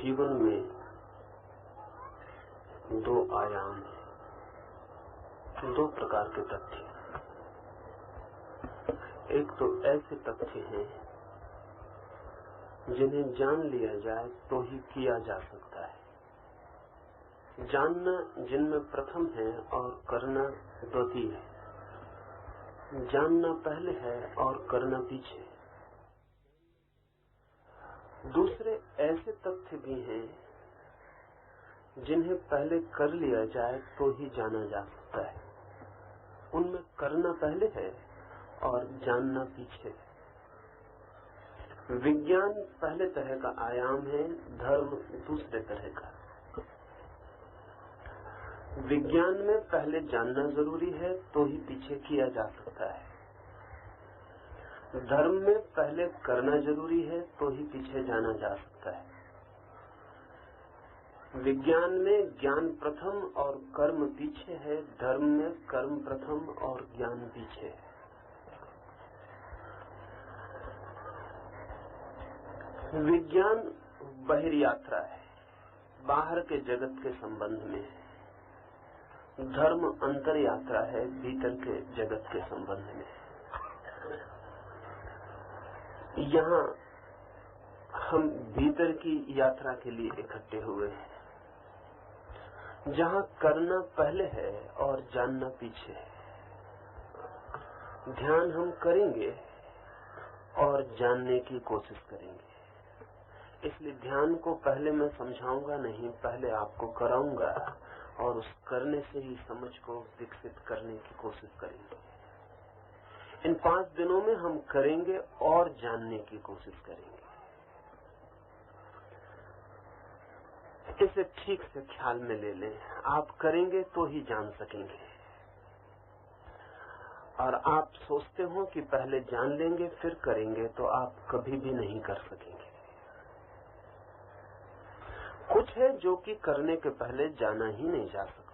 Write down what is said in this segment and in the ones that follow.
जीवन में दो आयाम हैं, दो प्रकार के तथ्य। एक तो ऐसे तथ्य हैं जिन्हें जान लिया जाए तो ही किया जा सकता है। जानना जिनमें प्रथम है और करना द्वितीय है। जानना पहले है और करना पीछे। दूसरे ऐसे तथ्य भी हैं जिन्हें पहले कर लिया जाए तो ही जाना जा सकता है। उनमें करना पहले है और जानना पीछे है। विज्ञान पहले तरह का आयाम है, धर्म दूसरे तरह का। विज्ञान में पहले जानना जरूरी है तो ही पीछे किया जा सकता है। धर्म में पहले करना जरूरी है तो ही पीछे जाना जा सकता है। विज्ञान में ज्ञान प्रथम और कर्म पीछे है, धर्म में कर्म प्रथम और ज्ञान पीछे है। विज्ञान बहिर यात्रा है, बाहर के जगत के संबंध में है। धर्म अंतर यात्रा है, भीतर के जगत के संबंध में है। यहाँ हम भीतर की यात्रा के लिए इकट्ठे हुए हैं, जहाँ करना पहले है और जानना पीछे है। ध्यान हम करेंगे और जानने की कोशिश करेंगे। इसलिए ध्यान को पहले मैं समझाऊंगा नहीं, पहले आपको कराऊंगा और उस करने से ही समझ को विकसित करने की कोशिश करेंगे। इन 5 दिनों में हम करेंगे और जानने की कोशिश करेंगे। इसे ठीक से ख्याल में ले लें। आप करेंगे तो ही जान सकेंगे। और आप सोचते हो कि पहले जान लेंगे फिर करेंगे, तो आप कभी भी नहीं कर सकेंगे। कुछ है जो कि करने के पहले जाना ही नहीं जा सकता।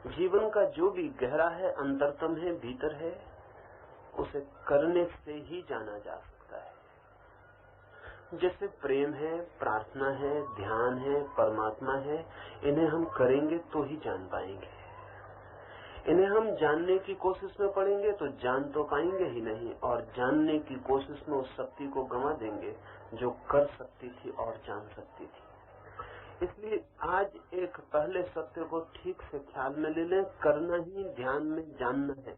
जीवन का जो भी गहरा है, अंतरतम है, भीतर है, उसे करने से ही जाना जा सकता है। जैसे प्रेम है, प्रार्थना है, ध्यान है, परमात्मा है, इन्हें हम करेंगे तो ही जान पाएंगे। इन्हें हम जानने की कोशिश में पड़ेंगे तो जान तो पाएंगे ही नहीं, और जानने की कोशिश में उस शक्ति को गंवा देंगे जो कर सकती थी और जान सकती थी। इसलिए आज एक पहले सत्य को ठीक से ख्याल में ले लें। करना ही ध्यान में जानना है।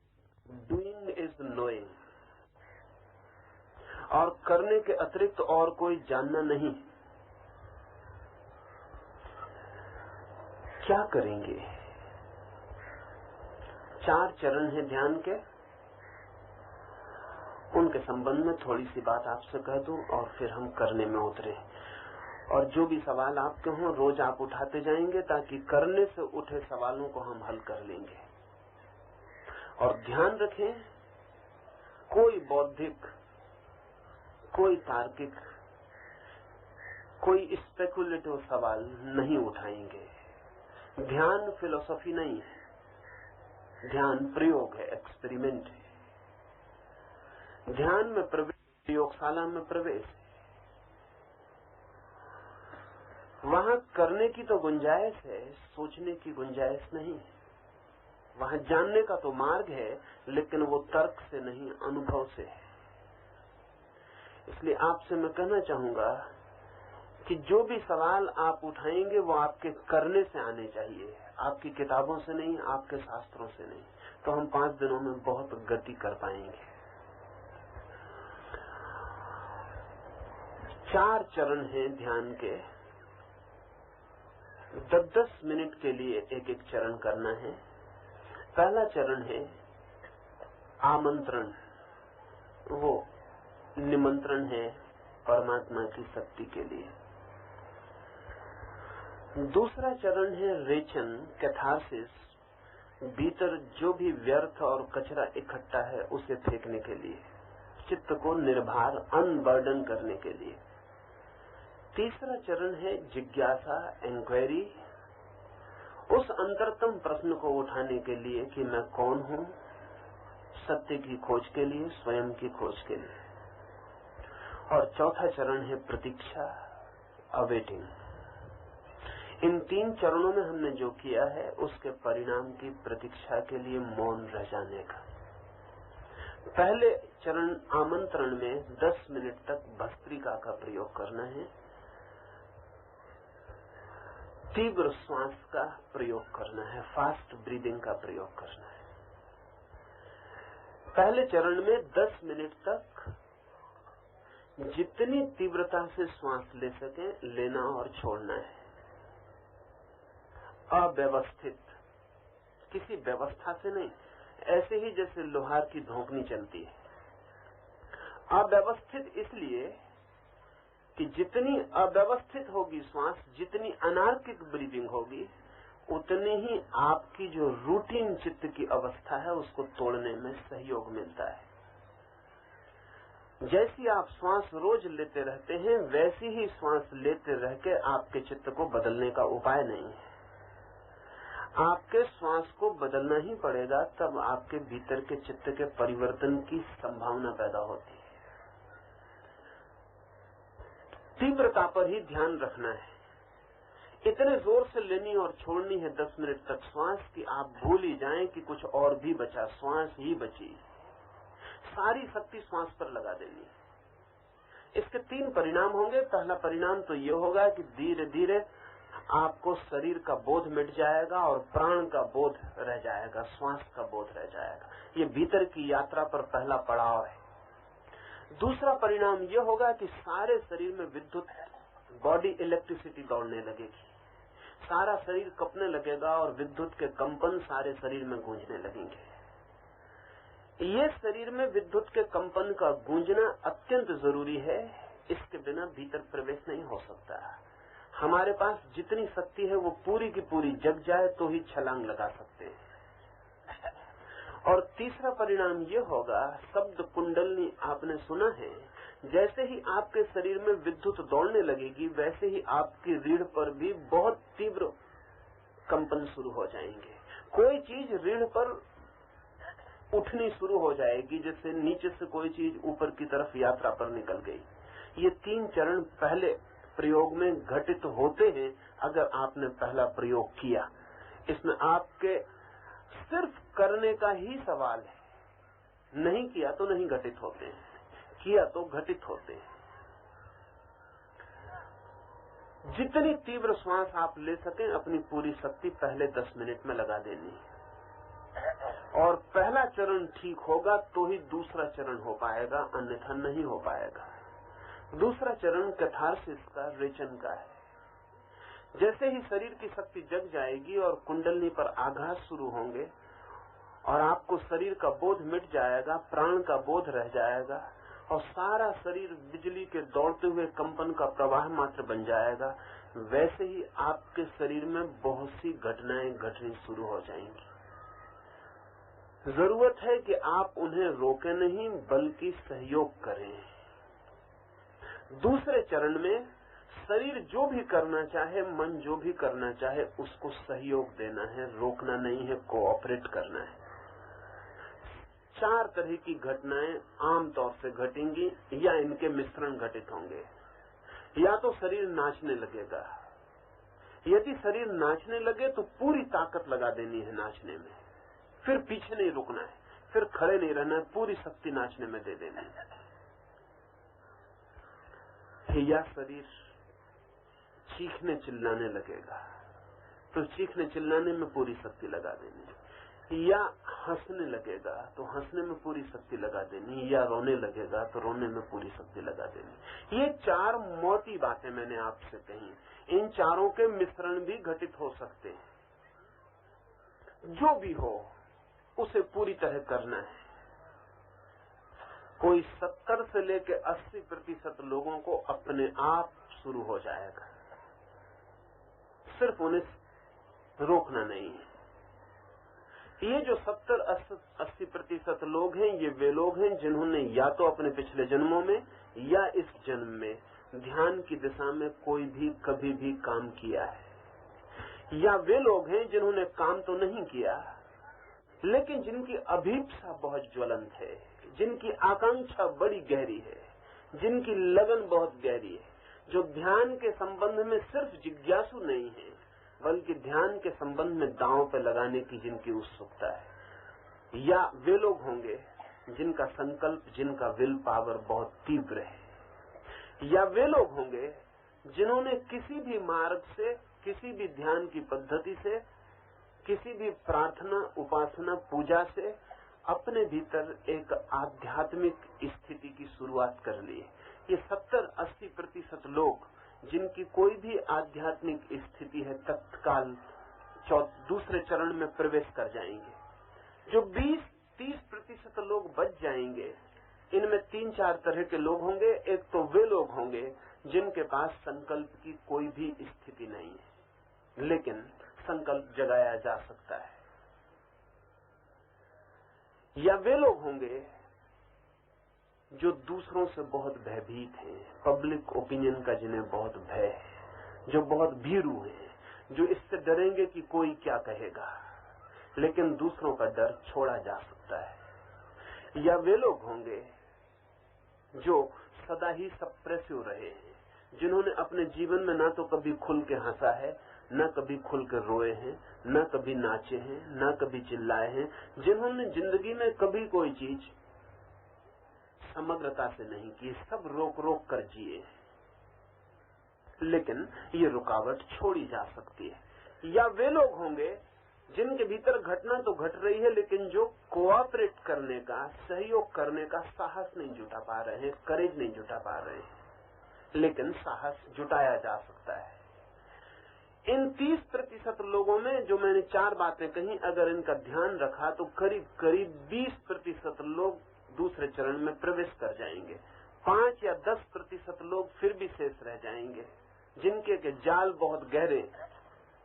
Doing is knowing. और करने के अतिरिक्त और कोई जानना नहीं। क्या करेंगे? 4 चरण हैं ध्यान के। उनके संबंध में थोड़ी सी बात आपसे कह दूं और फिर हम करने में उतरे। और जो भी सवाल आपके हों रोज आप उठाते जाएंगे, ताकि करने से उठे सवालों को हम हल कर लेंगे। और ध्यान रखें, कोई बौद्धिक, कोई तार्किक, कोई स्पेकुलेटिव सवाल नहीं उठाएंगे। ध्यान फिलॉसफी नहीं है, ध्यान प्रयोग है, एक्सपेरिमेंट है। ध्यान में प्रवेश, प्रयोगशाला में प्रवेश है। वहां करने की तो गुंजाइश है, सोचने की गुंजाइश नहीं है। वहां जानने का तो मार्ग है, लेकिन वो तर्क से नहीं, अनुभव से है। इसलिए आपसे मैं कहना चाहूंगा कि जो भी सवाल आप उठाएंगे वो आपके करने से आने चाहिए, आपकी किताबों से नहीं, आपके शास्त्रों से नहीं। तो हम 5 दिनों में बहुत गति कर पाएंगे। 4 चरण हैं ध्यान के। 10-10 मिनट के लिए एक एक चरण करना है। पहला चरण है आमंत्रण। वो निमंत्रण है परमात्मा की शक्ति के लिए। दूसरा चरण है रेचन, कैथारसिस। भीतर जो भी व्यर्थ और कचरा इकट्ठा है उसे फेंकने के लिए, चित्त को निर्भर, अनबर्डन करने के लिए। तीसरा चरण है जिज्ञासा, इंक्वायरी। उस अंतरतम प्रश्न को उठाने के लिए कि मैं कौन हूं, सत्य की खोज के लिए, स्वयं की खोज के लिए। और चौथा चरण है प्रतीक्षा, अवेटिंग। इन 3 चरणों में हमने जो किया है उसके परिणाम की प्रतीक्षा के लिए मौन रह जाने का। पहले चरण आमंत्रण में 10 मिनट तक भस्त्रिका का प्रयोग करना है, तीव्र श्वास का प्रयोग करना है, फास्ट ब्रीदिंग का प्रयोग करना है। पहले चरण में 10 मिनट तक जितनी तीव्रता से श्वास ले सके लेना और छोड़ना है, अव्यवस्थित, किसी व्यवस्था से नहीं, ऐसे ही जैसे लोहार की धोकनी चलती है। अव्यवस्थित इसलिए कि जितनी अव्यवस्थित होगी श्वास, जितनी अनार्किक ब्रीदिंग होगी, उतनी ही आपकी जो रूटीन चित्त की अवस्था है उसको तोड़ने में सहयोग मिलता है। जैसी आप श्वास रोज लेते रहते हैं वैसी ही श्वास लेते रह के आपके चित्त को बदलने का उपाय नहीं है। आपके श्वास को बदलना ही पड़ेगा, तब आपके भीतर के चित्त के परिवर्तन की संभावना पैदा होती है। तीव्रता पर ही ध्यान रखना है, इतने जोर से लेनी और छोड़नी है 10 मिनट तक श्वास कि आप भूल ही जाएं कि कुछ और भी बचा, श्वास ही बची, सारी शक्ति श्वास पर लगा देनी है। इसके 3 परिणाम होंगे। पहला परिणाम तो ये होगा कि धीरे धीरे आपको शरीर का बोध मिट जाएगा और प्राण का बोध रह जाएगा, श्वास का बोध रह जाएगा। ये भीतर की यात्रा पर पहला पड़ाव है। दूसरा परिणाम यह होगा कि सारे शरीर में विद्युत बॉडी इलेक्ट्रिसिटी दौड़ने लगेगी, सारा शरीर कपने लगेगा और विद्युत के कंपन सारे शरीर में गूंजने लगेंगे। ये शरीर में विद्युत के कंपन का गूंजना अत्यंत जरूरी है, इसके बिना भीतर प्रवेश नहीं हो सकता। हमारे पास जितनी शक्ति है वो पूरी की पूरी जग जाए तो ही छलांग लगा सकते हैं। और तीसरा परिणाम ये होगा, शब्द कुंडलनी आपने सुना है, जैसे ही आपके शरीर में विद्युत दौड़ने लगेगी वैसे ही आपकी रीढ़ पर भी बहुत तीव्र कंपन शुरू हो जाएंगे। कोई चीज रीढ़ पर उठनी शुरू हो जाएगी, जैसे नीचे से कोई चीज ऊपर की तरफ यात्रा पर निकल गई। ये 3 चरण पहले प्रयोग में घटित होते हैं। अगर आपने पहला प्रयोग किया, इसमें आपके सिर्फ करने का ही सवाल है, नहीं किया तो नहीं घटित होते हैं, किया तो घटित होते हैं। जितनी तीव्र श्वास आप ले सकें अपनी पूरी शक्ति पहले 10 मिनट में लगा देनी है। और पहला चरण ठीक होगा तो ही दूसरा चरण हो पाएगा, अन्यथा नहीं हो पाएगा। दूसरा चरण कैथारसिस का, रेचन का है। जैसे ही शरीर की शक्ति जग जाएगी और कुंडलनी पर आघात शुरू होंगे और आपको शरीर का बोध मिट जाएगा, प्राण का बोध रह जाएगा और सारा शरीर बिजली के दौड़ते हुए कंपन का प्रवाह मात्र बन जाएगा, वैसे ही आपके शरीर में बहुत सी घटनाएं घटनी शुरू हो जाएंगी। जरूरत है कि आप उन्हें रोके नहीं बल्कि सहयोग करें। दूसरे चरण में शरीर जो भी करना चाहे, मन जो भी करना चाहे, उसको सहयोग देना है, रोकना नहीं है, कोऑपरेट करना है। 4 तरह की घटनाएं आमतौर से घटेंगी या इनके मिश्रण घटित होंगे। या तो शरीर नाचने लगेगा, यदि शरीर नाचने लगे तो पूरी ताकत लगा देनी है नाचने में, फिर पीछे नहीं रुकना है, फिर खड़े नहीं रहना है, पूरी शक्ति नाचने में दे देनी है। या शरीर चीखने चिल्लाने लगेगा तो चीखने चिल्लाने में पूरी शक्ति लगा देनी, या हंसने लगेगा तो हंसने में पूरी शक्ति लगा देनी, या रोने लगेगा तो रोने में पूरी शक्ति लगा देनी। ये 4 मोटी बातें मैंने आपसे कही, इन चारों के मिश्रण भी घटित हो सकते हैं। जो भी हो उसे पूरी तरह करना है। कोई 70 से लेकर 80% लोगों को अपने आप शुरू हो जाएगा, सिर्फ उन्हें रोकना नहीं है। ये जो 70-80% लोग हैं, ये वे लोग हैं जिन्होंने या तो अपने पिछले जन्मों में या इस जन्म में ध्यान की दिशा में कोई भी कभी भी काम किया है, या वे लोग हैं जिन्होंने काम तो नहीं किया लेकिन जिनकी अभीप्सा बहुत ज्वलंत है, जिनकी आकांक्षा बड़ी गहरी है, जिनकी लगन बहुत गहरी है, जो ध्यान के संबंध में सिर्फ जिज्ञासु नहीं है, बल्कि ध्यान के संबंध में दांव पे लगाने की जिनकी उत्सुकता है। या वे लोग होंगे जिनका संकल्प, जिनका विल पावर बहुत तीव्र है। या वे लोग होंगे जिन्होंने किसी भी मार्ग से, किसी भी ध्यान की पद्धति से, किसी भी प्रार्थना, उपासना, पूजा से अपने भीतर एक आध्यात्मिक स्थिति की शुरुआत कर ली। ये 70-80% लोग जिनकी कोई भी आध्यात्मिक स्थिति है, तत्काल दूसरे चरण में प्रवेश कर जाएंगे। जो 20-30% लोग बच जाएंगे, इनमें 3-4 तरह के लोग होंगे। एक तो वे लोग होंगे जिनके पास संकल्प की कोई भी स्थिति नहीं है, लेकिन संकल्प जगाया जा सकता है। या वे लोग होंगे जो दूसरों से बहुत भयभीत हैं, पब्लिक ओपिनियन का जिन्हें बहुत भय है, जो बहुत भीरू हैं, जो इससे डरेंगे कि कोई क्या कहेगा, लेकिन दूसरों का डर छोड़ा जा सकता है। या वे लोग होंगे जो सदा ही सप्रेसिव रहे हैं, जिन्होंने अपने जीवन में ना तो कभी खुल के हंसा है, न कभी खुल कर रोए हैं, न कभी नाचे हैं, न कभी चिल्लाए हैं, जिन्होंने जिंदगी में कभी कोई चीज समग्रता से नहीं की, सब रोक रोक कर जिए। लेकिन ये रुकावट छोड़ी जा सकती है। या वे लोग होंगे जिनके भीतर घटना तो घट रही है, लेकिन जो कोऑपरेट करने का, सहयोग करने का साहस नहीं जुटा पा रहे हैं, करेज नहीं जुटा पा रहे हैं, लेकिन साहस जुटाया जा सकता है। इन 30% लोगों में जो मैंने 4 बातें कही, अगर इनका ध्यान रखा तो करीब करीब 20% लोग दूसरे चरण में प्रवेश कर जाएंगे। 5 या 10% लोग फिर भी शेष रह जाएंगे, जिनके के जाल बहुत गहरे।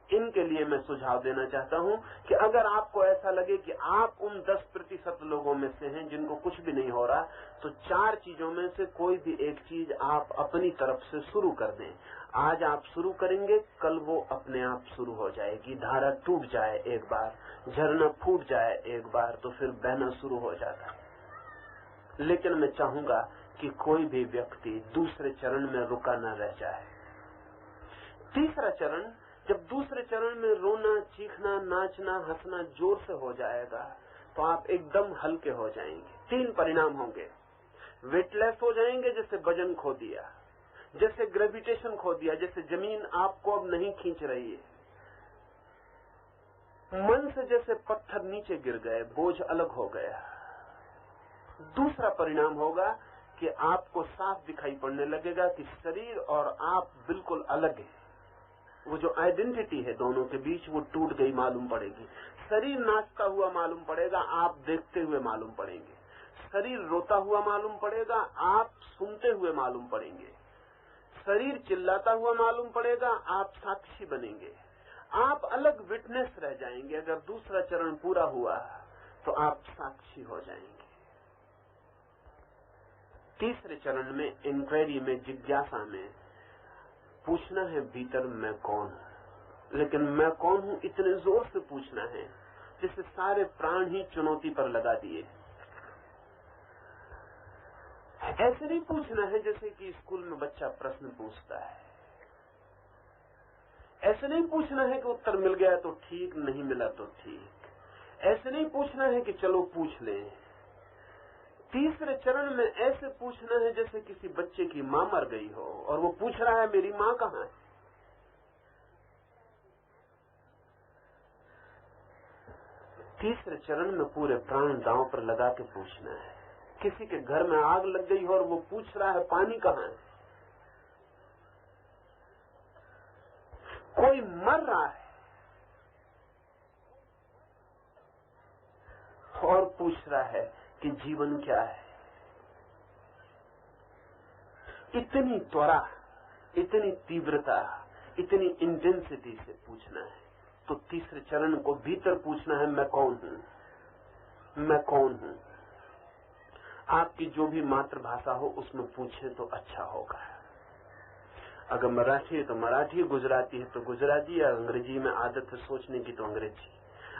इनके लिए मैं सुझाव देना चाहता हूं कि अगर आपको ऐसा लगे कि आप उन 10% लोगों में से हैं जिनको कुछ भी नहीं हो रहा, तो 4 चीजों में से कोई भी एक चीज आप अपनी तरफ से शुरू कर दें। आज आप शुरू करेंगे, कल वो अपने आप शुरू हो जाएगी। धारा टूट जाए एक बार, झरना फूट जाए एक बार, तो फिर बहना शुरू हो जाता। लेकिन मैं चाहूंगा कि कोई भी व्यक्ति दूसरे चरण में रुका न रह जाए। तीसरा चरण, जब दूसरे चरण में रोना, चीखना, नाचना, हंसना जोर से हो जाएगा, तो आप एकदम हल्के हो जाएंगे। 3 परिणाम होंगे। वेटलेस हो जाएंगे, जैसे वजन खो दिया, जैसे ग्रेविटेशन खो दिया, जैसे जमीन आपको अब नहीं खींच रही है। मन से जैसे पत्थर नीचे गिर गए, बोझ अलग हो गया। दूसरा परिणाम होगा कि आपको साफ दिखाई पड़ने लगेगा कि शरीर और आप बिल्कुल अलग हैं। वो जो आइडेंटिटी है दोनों के बीच, वो टूट गई मालूम पड़ेगी। शरीर नाचता हुआ मालूम पड़ेगा, आप देखते हुए मालूम पड़ेंगे। शरीर रोता हुआ मालूम पड़ेगा, आप सुनते हुए मालूम पड़ेंगे। शरीर चिल्लाता हुआ मालूम पड़ेगा, आप साक्षी बनेंगे। आप अलग विटनेस रह जाएंगे। अगर दूसरा चरण पूरा हुआ तो आप साक्षी हो जाएंगे। तीसरे चरण में, इंक्वायरी में, जिज्ञासा में पूछना है भीतर मैं कौन हूं। लेकिन मैं कौन हूं इतने जोर से पूछना है जिससे सारे प्राण ही चुनौती पर लगा दिए। ऐसे नहीं पूछना है जैसे कि स्कूल में बच्चा प्रश्न पूछता है। ऐसे नहीं पूछना है कि उत्तर मिल गया तो ठीक, नहीं मिला तो ठीक। ऐसे नहीं पूछना है कि चलो पूछ लें। तीसरे चरण में ऐसे पूछना है जैसे किसी बच्चे की मां मर गई हो और वो पूछ रहा है मेरी मां कहां है। तीसरे चरण में पूरे प्राण दांव पर लगा के पूछना है। किसी के घर में आग लग गई हो और वो पूछ रहा है पानी कहां है। कोई मर रहा है और पूछ रहा है कि जीवन क्या है। इतनी त्वरा, इतनी तीव्रता, इतनी इंटेंसिटी से पूछना है। तो तीसरे चरण को भीतर पूछना है, मैं कौन हूं, मैं कौन हूं। आपकी जो भी मातृभाषा हो उसमें पूछें तो अच्छा होगा। अगर मराठी है तो मराठी, गुजराती है तो गुजराती, या अंग्रेजी में आदत है सोचने की तो अंग्रेजी।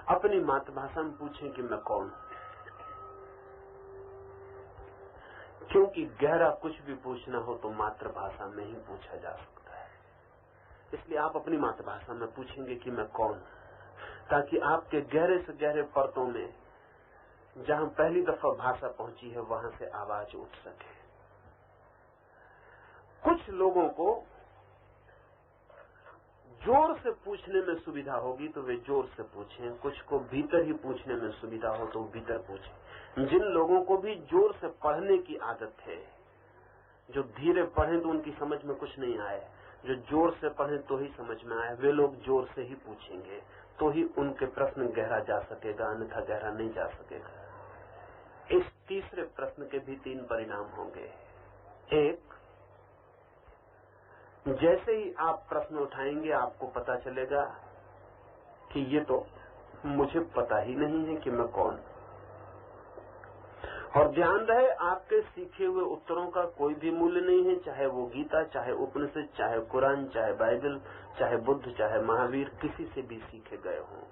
अपनी मातृभाषा में पूछें कि मैं कौन हूं। क्योंकि गहरा कुछ भी पूछना हो तो मातृभाषा में ही पूछा जा सकता है। इसलिए आप अपनी मातृभाषा में पूछेंगे कि मैं कौन हूं, ताकि आपके गहरे से गहरे परतों में जहां पहली दफा भाषा पहुंची है वहां से आवाज उठ सके। कुछ लोगों को जोर से पूछने में सुविधा होगी तो वे जोर से पूछें, कुछ को भीतर ही पूछने में सुविधा हो तो भीतर पूछें। जिन लोगों को भी जोर से पढ़ने की आदत है, जो धीरे पढ़ें तो उनकी समझ में कुछ नहीं आए, जो जोर से पढ़ें तो ही समझ में आए, वे लोग जोर से ही पूछेंगे तो ही उनके प्रश्न गहरा जा सकेगा, अन्यथा गहरा नहीं जा सकेगा। इस तीसरे प्रश्न के भी 3 परिणाम होंगे। एक, जैसे ही आप प्रश्न उठाएंगे आपको पता चलेगा कि ये तो मुझे पता ही नहीं है कि मैं कौन। और ध्यान रहे, आपके सीखे हुए उत्तरों का कोई भी मूल्य नहीं है, चाहे वो गीता, चाहे उपनिषद, चाहे कुरान, चाहे बाइबल, चाहे बुद्ध, चाहे महावीर, किसी से भी सीखे गए हों।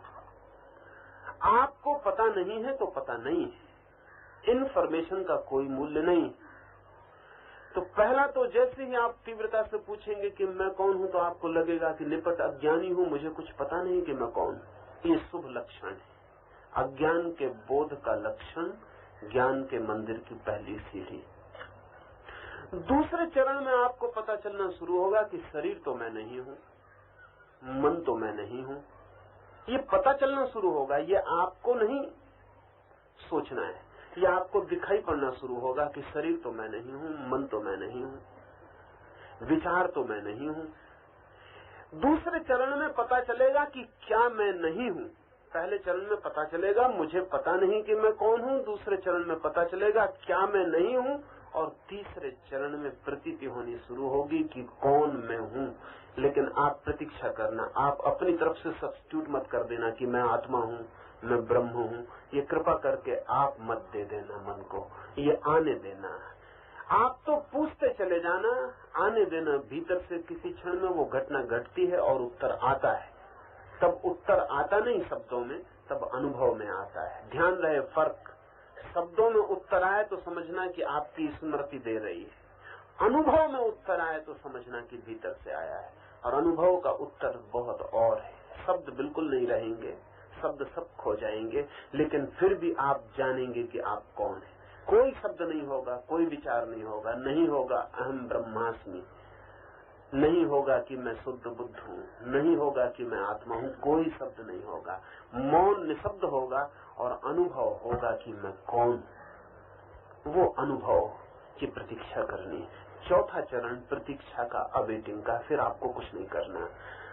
आपको पता नहीं है तो पता नहीं है, इन्फॉर्मेशन का कोई मूल्य नहीं। तो पहला तो जैसे ही आप तीव्रता से पूछेंगे कि मैं कौन हूं, तो आपको लगेगा कि निपट अज्ञानी हूं, मुझे कुछ पता नहीं कि मैं कौन। ये शुभ लक्षण है। अज्ञान के बोध का लक्षण ज्ञान के मंदिर की पहली सीढ़ी। दूसरे चरण में आपको पता चलना शुरू होगा कि शरीर तो मैं नहीं हूं, मन तो मैं नहीं हूं। ये पता चलना शुरू होगा, ये आपको नहीं सोचना है, ये आपको दिखाई पड़ना शुरू होगा कि शरीर तो मैं नहीं हूं, मन तो मैं नहीं हूं, विचार तो मैं नहीं हूं। दूसरे चरण में पता चलेगा कि क्या मैं नहीं हूं। पहले चरण में पता चलेगा मुझे पता नहीं कि मैं कौन हूं, दूसरे चरण में पता चलेगा क्या मैं नहीं हूं, और तीसरे चरण में प्रतीति होनी शुरू होगी कि कौन मैं हूं। लेकिन आप प्रतीक्षा करना, आप अपनी तरफ से सब्स्टिट्यूट मत कर देना कि मैं आत्मा हूं, मैं ब्रह्म हूं। ये कृपा करके आप मत दे देना मन को, ये आने देना। आप तो पूछते चले जाना, आने देना। भीतर से किसी क्षण में वो घटना घटती है और उत्तर आता है। तब उत्तर आता नहीं शब्दों में, तब अनुभव में आता है। ध्यान रहे फर्क, शब्दों में उत्तर आए तो समझना कि आपकी स्मृति दे रही है, अनुभव में उत्तर आए तो समझना कि भीतर से आया है। और अनुभव का उत्तर बहुत और है। शब्द बिल्कुल नहीं रहेंगे, शब्द सब खो जाएंगे, लेकिन फिर भी आप जानेंगे कि आप कौन है। कोई शब्द नहीं होगा, कोई विचार नहीं होगा, नहीं होगा अहम ब्रह्मास्मि, नहीं होगा कि मैं शुद्ध बुद्ध हूं, नहीं होगा कि मैं आत्मा हूं, कोई शब्द नहीं होगा। मौन निशब्द होगा और अनुभव होगा कि मैं कौन। वो अनुभव की प्रतीक्षा करनी। चौथा चरण प्रतीक्षा का, अवेटिंग का। फिर आपको कुछ नहीं करना।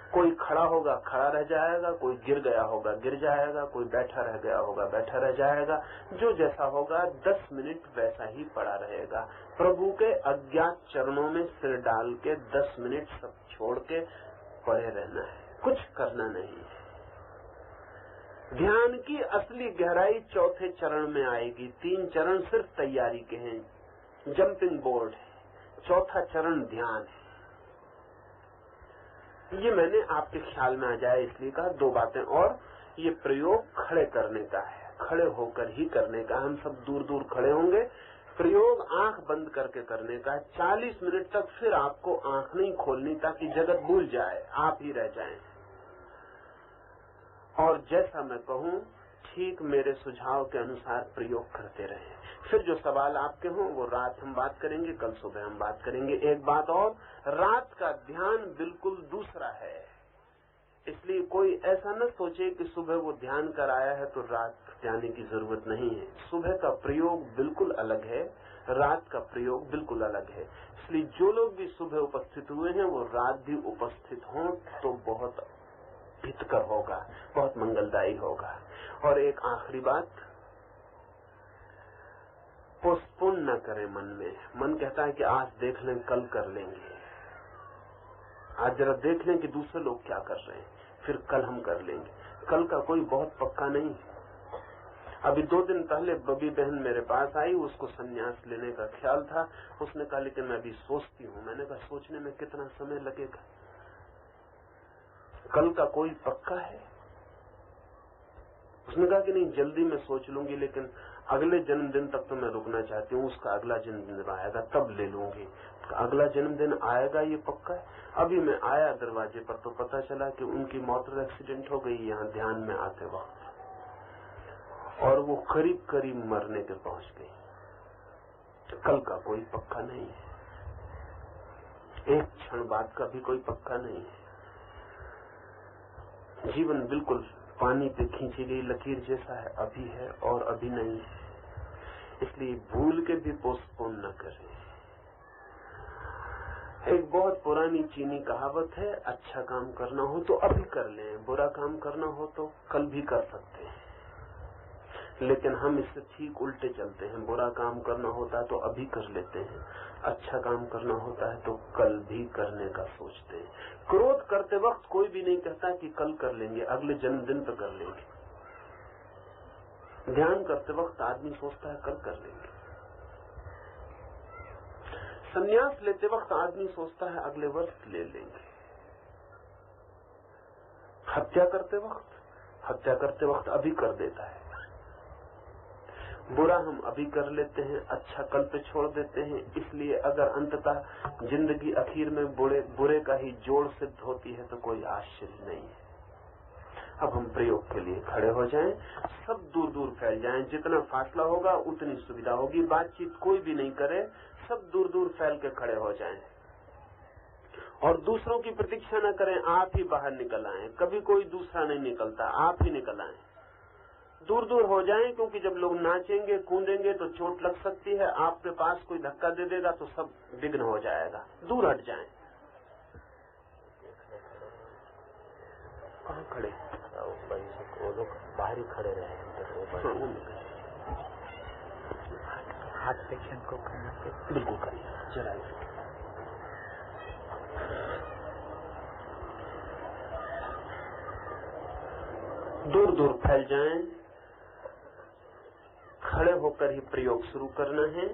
कोई खड़ा होगा, खड़ा रह जाएगा, कोई गिर गया होगा, गिर जाएगा, कोई बैठा रह गया होगा, बैठा रह जाएगा। जो जैसा होगा 10 मिनट वैसा ही पड़ा रहेगा। प्रभु के अज्ञात चरणों में सिर डाल के 10 मिनट सब छोड़ के पड़े रहना है, कुछ करना नहीं है। ध्यान की असली गहराई चौथे चरण में आएगी। 3 चरण सिर्फ तैयारी के हैं, जंपिंग बोर्ड है। चौथा चरण ध्यान है। ये मैंने आपके ख्याल में आ जाए इसलिए कहा। 2 बातें और, ये प्रयोग खड़े करने का है, खड़े होकर ही करने का। हम सब दूर दूर खड़े होंगे। प्रयोग आंख बंद करके करने का है 40 मिनट तक। फिर आपको आंख नहीं खोलनी ताकि जगत भूल जाए, आप ही रह जाएं। और जैसा मैं कहूं ठीक मेरे सुझाव के अनुसार प्रयोग करते रहें। फिर जो सवाल आपके हों वो रात हम बात करेंगे, कल सुबह हम बात करेंगे। एक बात और, रात का ध्यान बिल्कुल दूसरा है। इसलिए कोई ऐसा न सोचे कि सुबह वो ध्यान कर आया है तो रात जाने की जरूरत नहीं है। सुबह का प्रयोग बिल्कुल अलग है, रात का प्रयोग बिल्कुल अलग है। इसलिए जो लोग भी सुबह उपस्थित हुए हैं वो रात भी उपस्थित हों तो बहुत हितकर होगा, बहुत मंगलदायी होगा। और एक आखिरी बात, पोस्टपोन न करें मन में। मन कहता है कि आज देख लें, कल कर लेंगे। आज जरा देख लें कि दूसरे लोग क्या कर रहे हैं, फिर कल हम कर लेंगे। कल का कोई बहुत पक्का नहीं है। अभी 2 दिन पहले बबी बहन मेरे पास आई, उसको संन्यास लेने का ख्याल था। उसने कहा लेकिन मैं अभी सोचती हूँ। मैंने कहा सोचने में कितना समय लगेगा, कल का कोई पक्का है? उसने कहा कि नहीं जल्दी में सोच लूंगी, लेकिन अगले जन्मदिन तक तो मैं रुकना चाहती हूँ, उसका अगला जन्मदिन आएगा तब ले लूंगी। अगला जन्मदिन आएगा ये पक्का है। अभी मैं आया दरवाजे पर तो पता चला कि उनकी मोटर एक्सीडेंट हो गई यहाँ ध्यान में आते वक्त, और वो करीब करीब मरने के पहुंच गई। कल का कोई पक्का नहीं है, एक क्षण बाद का भी कोई पक्का नहीं है। जीवन बिल्कुल पानी पे खींची गई लकीर जैसा है, अभी है और अभी नहीं है, इसलिए भूल के भी पोस्टपोन न करें। एक बहुत पुरानी चीनी कहावत है, अच्छा काम करना हो तो अभी कर लें, बुरा काम करना हो तो कल भी कर सकते हैं। लेकिन हम इससे ठीक उल्टे चलते हैं, बुरा काम करना होता है तो अभी कर लेते हैं, अच्छा काम करना होता है तो कल भी करने का सोचते हैं। क्रोध करते वक्त कोई भी नहीं कहता कि कल कर लेंगे, अगले जन्मदिन पर कर लेंगे। ध्यान करते वक्त आदमी सोचता है कल कर लेंगे। संन्यास लेते वक्त आदमी सोचता है अगले वर्ष ले लेंगे। हत्या करते वक्त अभी कर देता है। बुरा हम अभी कर लेते हैं, अच्छा कल पे छोड़ देते हैं। इसलिए अगर अंततः जिंदगी आखिर में बुरे का ही जोड़ सिद्ध होती है तो कोई आश्चर्य नहीं है। अब हम प्रयोग के लिए खड़े हो जाएं, सब दूर दूर फैल जाएं, जितना फासला होगा उतनी सुविधा होगी। बातचीत कोई भी नहीं करे, सब दूर दूर फैल के खड़े हो जाएं और दूसरों की प्रतीक्षा न करें, आप ही बाहर निकल आएं। कभी कोई दूसरा नहीं निकलता, आप ही निकल आएं। दूर दूर हो जाएं, क्योंकि जब लोग नाचेंगे कूदेंगे तो चोट लग सकती है। आपके पास कोई धक्का दे देगा तो सब विघ्न हो जाएगा। दूर हट जाएं। कहाँ खड़े? वो लोग बाहर ही खड़े रहे। हाथ पेशेंट को बिल्कुल करिए जरा। दूर दूर फैल जाएं, खड़े होकर ही प्रयोग शुरू करना है।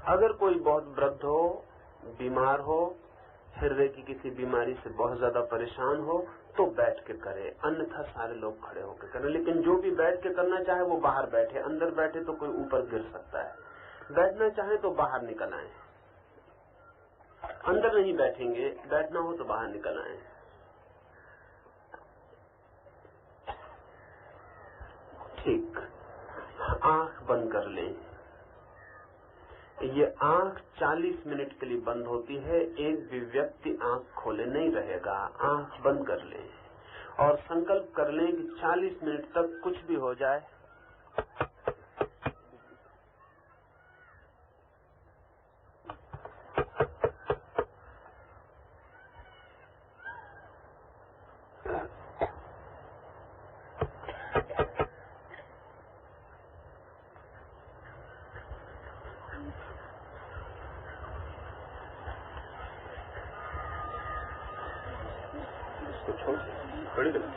अगर कोई बहुत वृद्ध हो, बीमार हो, हृदय की किसी बीमारी से बहुत ज्यादा परेशान हो तो बैठ के करे, अन्यथा सारे लोग खड़े होकर करें। लेकिन जो भी बैठ के करना चाहे वो बाहर बैठे, अंदर बैठे तो कोई ऊपर गिर सकता है। बैठना चाहे तो बाहर निकल आए, अंदर नहीं बैठेंगे, बैठना हो तो बाहर निकल आए। ठीक, आंख बंद कर लें। ये आंख 40 मिनट के लिए बंद होती है। एक भी व्यक्ति आंख खोले नहीं रहेगा, आंख बंद कर लें और संकल्प कर लें कि 40 मिनट तक कुछ भी हो जाए खड़ी रहे।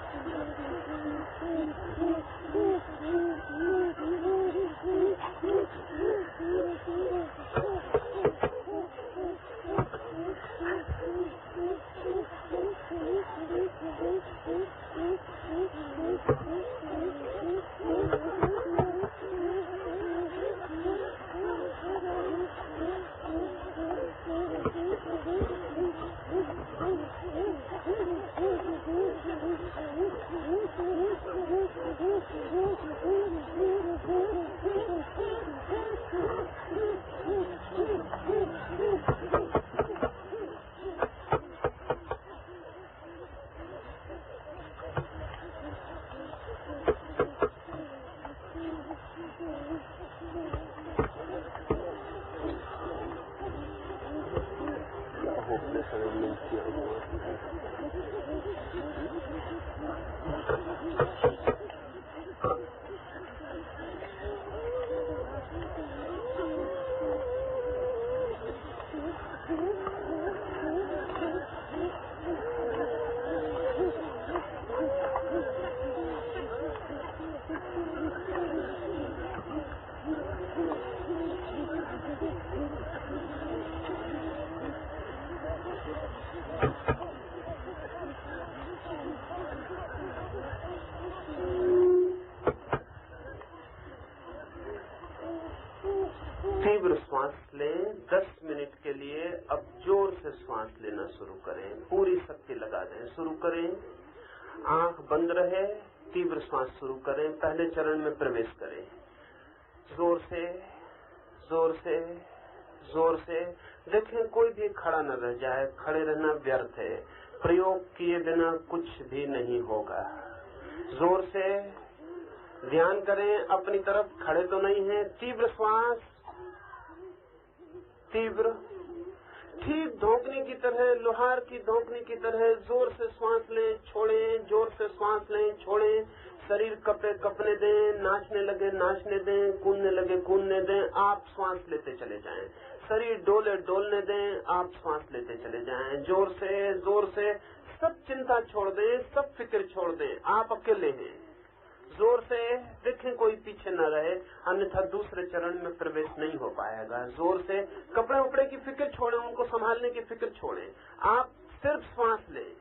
श्वास लेना शुरू करें, पूरी शक्ति लगा दें। शुरू करें, आंख बंद रहे, तीव्र श्वास शुरू करें, पहले चरण में प्रवेश करें। जोर से जोर से जोर से देखें, कोई भी खड़ा न रह जाए। खड़े रहना व्यर्थ है, प्रयोग किए बिना कुछ भी नहीं होगा। जोर से ध्यान करें, अपनी तरफ खड़े तो नहीं है। तीव्र श्वास, तीव्र, ठीक धोखने की तरह, लोहार की धोखने की तरह जोर से श्वास लें, छोड़ें, जोर से श्वास लें, छोड़ें। शरीर कपने दें, नाचने लगे नाचने दें, कूदने लगे कूदने दें, आप श्वास लेते चले जाएं। शरीर डोलने दें, आप श्वास लेते चले जाएं। जोर से सब चिंता छोड़ दें, सब फिक्र छोड़ दें, आप अकेले हैं। जोर से देखें, कोई पीछे न रहे, अन्यथा दूसरे चरण में प्रवेश नहीं हो पाएगा। जोर से कपड़े उपड़े की फिक्र छोड़ें, उनको संभालने की फिक्र छोड़ें, आप सिर्फ श्वास लें।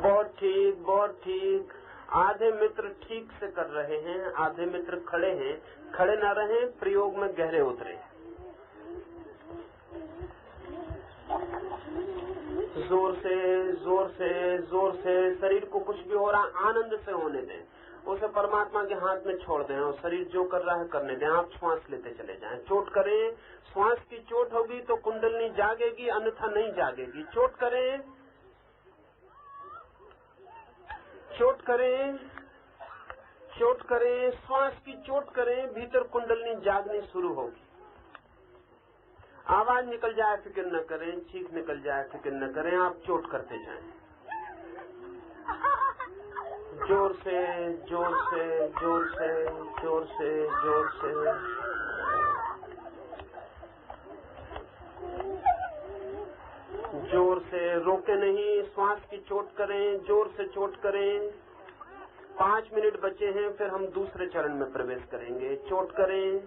बहुत ठीक, बहुत ठीक। आधे मित्र ठीक से कर रहे हैं, आधे मित्र खड़े हैं। खड़े न रहें, प्रयोग में गहरे उतरे। जोर से जोर से जोर से शरीर को कुछ भी हो रहा आनंद से होने दें, उसे परमात्मा के हाथ में छोड़ दें और शरीर जो कर रहा है करने दें। आप श्वास लेते चले जाएं। चोट करें, श्वास की चोट होगी तो कुंडलनी जागेगी, अन्यथा नहीं जागेगी। चोट करें, चोट करें, चोट करें, श्वास की चोट करें, भीतर कुंडलनी जागनी शुरू होगी। आवाज निकल जाए फिक्र न करें, चीख निकल जाए फिक्र न करें, आप चोट करते जाएं। जोर से जोर से जोर से जोर से जोर से जोर से, रोके नहीं, श्वास की चोट करें, जोर से चोट करें। 5 मिनट बचे हैं, फिर हम दूसरे चरण में प्रवेश करेंगे। चोट करें,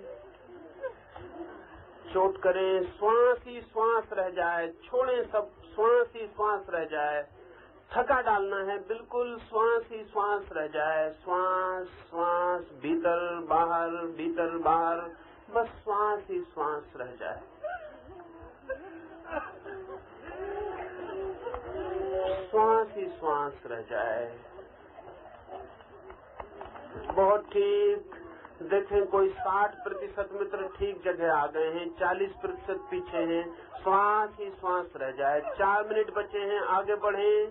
चोट करें, श्वास ही श्वास रह जाए, छोड़ें सब, श्वास ही श्वास रह जाए। थका डालना है, बिल्कुल श्वास ही श्वास रह जाए। श्वास श्वास, भीतर बाहर, बस श्वास ही श्वास रह जाए। श्वास ही श्वास रह जाए। बहुत ठीक। देखें, कोई 60% मित्र ठीक जगह आ गए हैं, 40% पीछे हैं। श्वास ही श्वास रह जाए। 4 मिनट बचे हैं, आगे बढ़ें,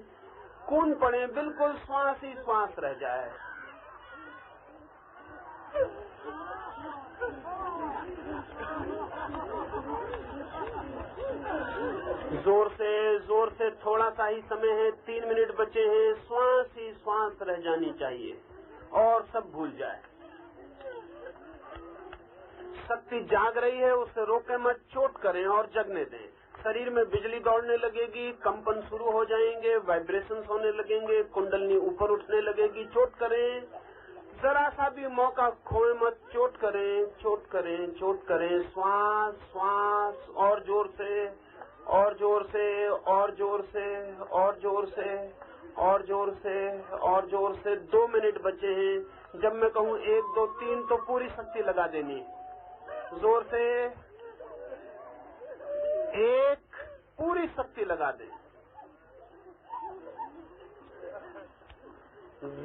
कूद पड़े, बिल्कुल श्वास ही श्वास रह जाए। जोर से थोड़ा सा ही समय है, 3 मिनट बचे हैं। श्वास ही श्वास रह जानी चाहिए और सब भूल जाए। शक्ति जाग रही है, उसे रोके मत, चोट करें और जगने दें। शरीर में बिजली दौड़ने लगेगी, कंपन शुरू हो जाएंगे, वाइब्रेशंस होने लगेंगे, कुंडलनी ऊपर उठने लगेगी। चोट करें, जरा सा भी मौका खोए मत। चोट करें, चोट करें, चोट करें। श्वास श्वास, और जोर से और जोर से और जोर से और जोर से और जोर से और जोर से। 2 मिनट बचे हैं। जब मैं कहूँ 1 2 3 तो पूरी शक्ति लगा देनी। जोर से 1, पूरी शक्ति लगा दे।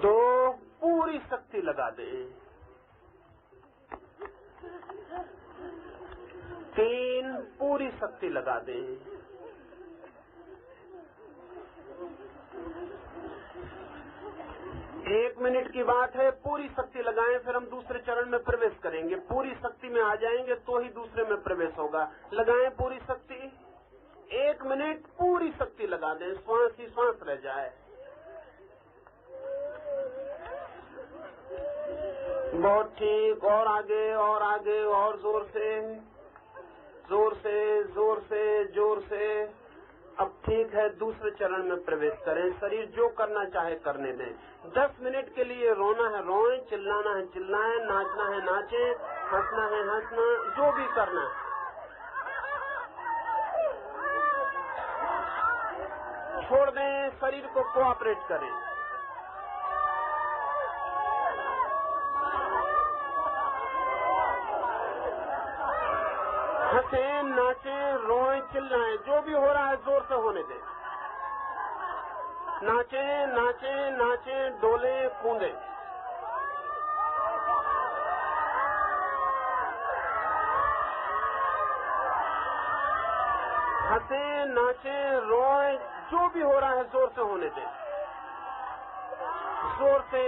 2, पूरी शक्ति लगा दे। 3, पूरी शक्ति लगा दे। 1 मिनट की बात है, पूरी शक्ति लगाएं, फिर हम दूसरे चरण में प्रवेश करेंगे। पूरी शक्ति में आ जाएंगे तो ही दूसरे में प्रवेश होगा। लगाएं पूरी शक्ति। 1 मिनट पूरी शक्ति लगा दें, श्वास ही श्वास रह जाए। बहुत ठीक, और आगे और आगे, और जोर से जोर से जोर से जोर से। अब ठीक है, दूसरे चरण में प्रवेश करें। शरीर जो करना चाहे करने दें। 10 मिनट के लिए रोना है रोएं, चिल्लाना है चिल्लाएं, नाचना है नाचें, हंसना है हंसना, जो भी करना है। छोड़ दें, शरीर को कोऑपरेट करें। हंसे, नाचे, रोए, चिल्लाएं, जो भी हो रहा है जोर से होने दें। नाचे, नाचे, नाचे, डोले, कूदे। हंसे, नाचे, रोए, जो भी हो रहा है जोर से होने दें। जोर से।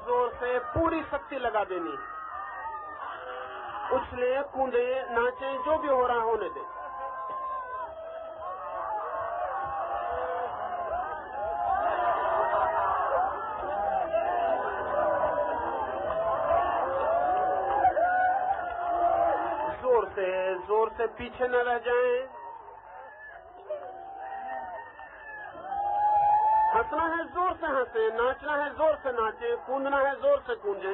जोर से पूरी शक्ति लगा देनी। उछले, कूदे, नाचे, जो भी हो रहा होने दे। जोर से पीछे न रह जाएं। हंसना है जोर से हंसे, नाचना है जोर से नाचे, कूदना है जोर से कूदे,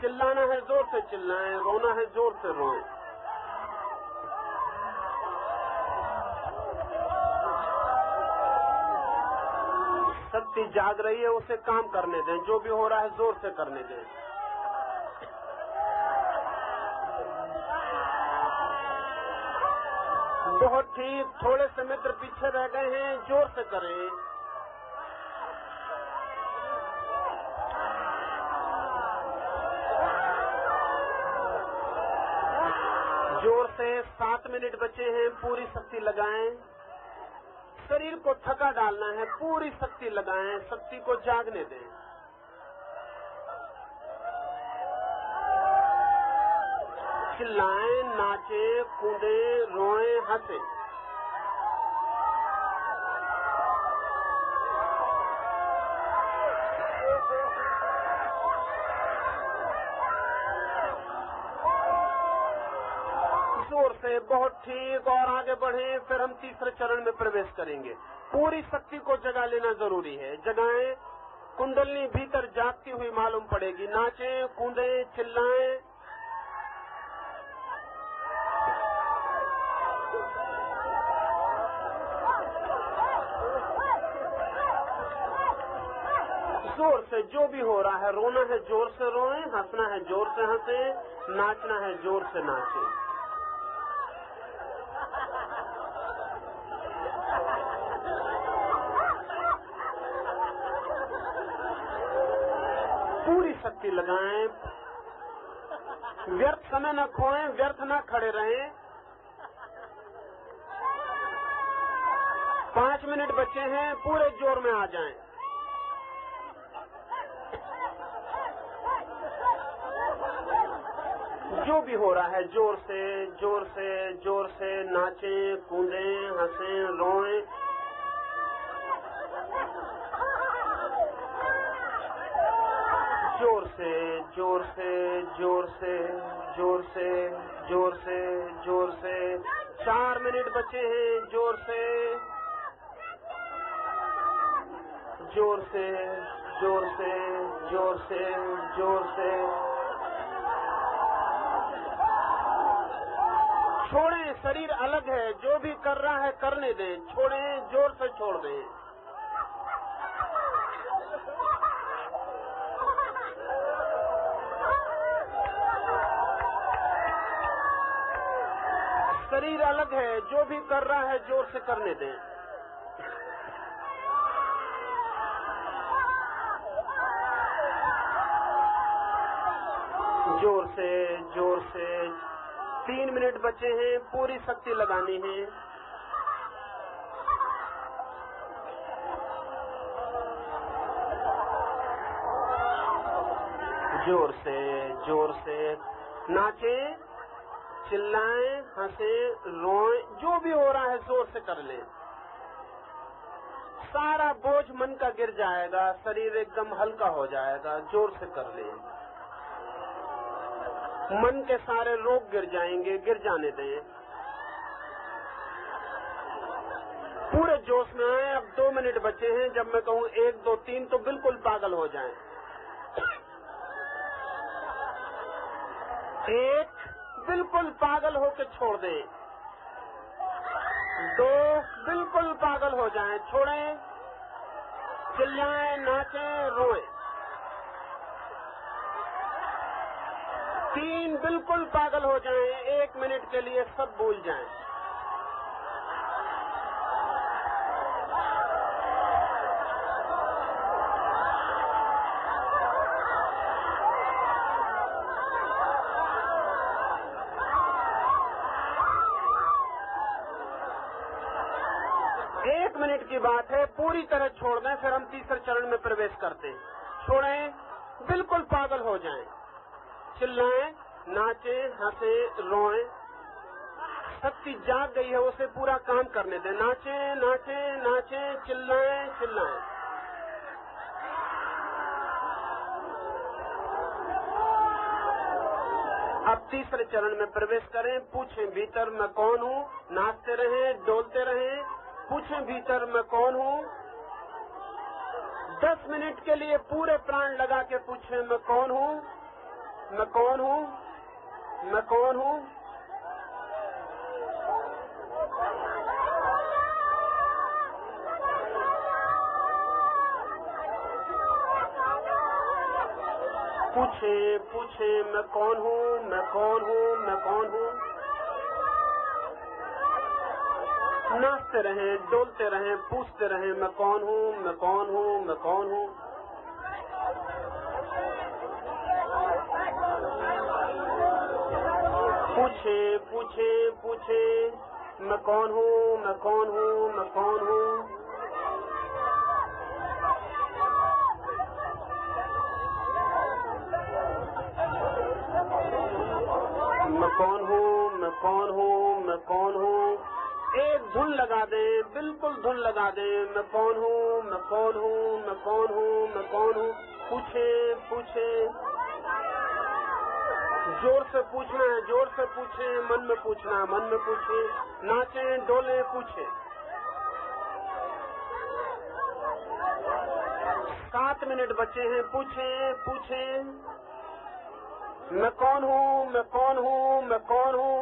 चिल्लाना है जोर से चिल्लाएं, रोना है जोर से रोएं। शक्ति जाग रही है, उसे काम करने दें, जो भी हो रहा है जोर से करने दें। बहुत ठीक, थोड़े से मित्र पीछे रह गए हैं, जोर से करें। जोर से 7 मिनट बचे हैं, पूरी शक्ति लगाएं। शरीर को थका डालना है, पूरी शक्ति लगाएं, शक्ति को जागने दें। चिल्लाएं, नाचे, कूदे, रोएं, हंसे। जोर से, बहुत ठीक, और आगे बढ़ें। फिर हम तीसरे चरण में प्रवेश करेंगे। पूरी शक्ति को जगा लेना जरूरी है। जगाएं, कुंडलनी भीतर जागती हुई मालूम पड़ेगी। नाचें, कूदें, चिल्लाएं। जोर से जो भी हो रहा है, रोना है जोर से रोएं, हंसना है जोर से हंसें, नाचना है जोर से नाचें। पूरी शक्ति लगाएं, व्यर्थ समय न खोएं, व्यर्थ न खड़े रहें। 5 मिनट बचे हैं, पूरे जोर में आ जाएं। जो भी हो रहा है जोर से, जोर से, जोर से नाचें, कूदें, हंसें, रोएं। जोर से, जोर से, जोर से, जोर से, जोर से, जोर से। 4 मिनट बचे हैं, जोर से, जोर से, जोर से, जोर से, जोर से। छोड़ें, शरीर अलग है, जो भी कर रहा है करने दें। छोड़ें, जोर से छोड़ दें। शरीर अलग है, जो भी कर रहा है जोर से करने दें। जोर से, जोर से। 3 मिनट बचे हैं, पूरी शक्ति लगानी है। जोर से, जोर से नाचें, चिल्लाएं, हंसें, रोएं, जो भी हो रहा है जोर से कर लें। सारा बोझ मन का गिर जाएगा, शरीर एकदम हल्का हो जाएगा। जोर से कर लें। मन के सारे रोग गिर जाएंगे, गिर जाने दें। पूरे जोश में आए। अब 2 मिनट बचे हैं। जब मैं कहूँ 1, 2, 3 तो बिल्कुल पागल हो जाएं। 1, बिल्कुल पागल होकर छोड़ दें। हो जाएं, छोड़ें, चिल्लाएं, नाचें, रोएं। 3 बिल्कुल पागल हो जाएं, 1 मिनट के लिए सब भूल जाएं। मिनट की बात है, पूरी तरह छोड़ दें, फिर हम तीसरे चरण में प्रवेश करते हैं। छोड़ें, बिल्कुल पागल हो जाएं, चिल्लाएं, नाचें, हंसें, रोएं। शक्ति जाग गई है, उसे पूरा काम करने दें। नाचें, नाचें, नाचें, चिल्लाएं, चिल्लाएं। अब तीसरे चरण में प्रवेश करें। पूछें भीतर मैं कौन हूँ, नाचते रहें, डोलते रहें। पूछें भीतर मैं कौन हूँ। 10 मिनट के लिए पूरे प्राण लगा के पूछें मैं कौन हूँ, मैं कौन हूँ, मैं कौन हूँ। पूछें मैं कौन हूँ, मैं कौन हूँ, मैं कौन हूँ। नाचते रहें, डोलते रहें, पूछते रहें मैं कौन हूँ, मैं कौन हूँ, मैं कौन हूँ। पूछें मैं कौन हूँ, मैं कौन हूँ, मैं कौन हूँ। मैं कौन हूँ, मैं कौन हूँ, मैं कौन हूँ। एक धुन लगा दें, बिल्कुल धुन लगा दें। मैं कौन हूँ, मैं कौन हूँ, मैं कौन हूँ, मैं कौन हूँ। पूछें। जोर से पूछना है, जोर से पूछें। मन में पूछना है, मन में पूछें। नाचें, डोलें, पूछें। 7 मिनट बचे हैं। पूछें। मैं कौन हूँ, मैं कौन हूँ, मैं कौन हूँ।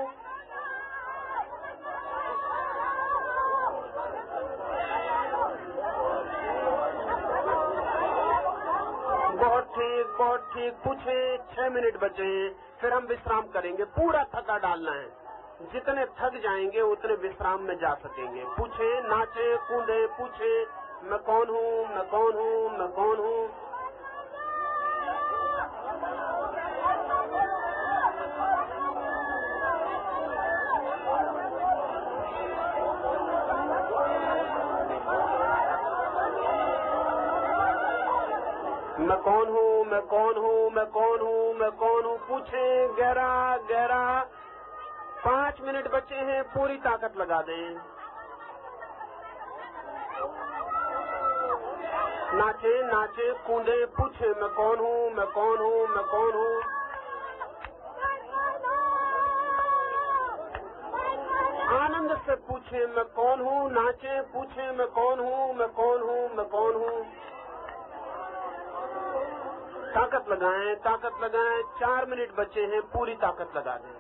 बहुत ठीक। पूछें। 6 मिनट बचे हैं, फिर हम विश्राम करेंगे। पूरा थका डालना है। जितने थक जाएंगे उतने विश्राम में जा सकेंगे। पूछें, नाचें, कूदें। पूछें मैं कौन हूँ, मैं कौन हूँ, मैं कौन हूँ। मैं कौन हूँ, मैं कौन हूँ, मैं कौन हूँ, मैं कौन हूँ। पूछें गहरा। 5 मिनट बचे हैं, पूरी ताकत लगा दें। नाचें, कूदें। पूछें मैं कौन हूँ, मैं कौन हूँ, मैं कौन हूँ। आनंद से पूछें मैं कौन हूँ। नाचें, पूछें मैं कौन हूँ, मैं कौन हूँ, मैं कौन हूँ। ताकत लगाएं। 4 मिनट बचे हैं, पूरी ताकत लगा दें।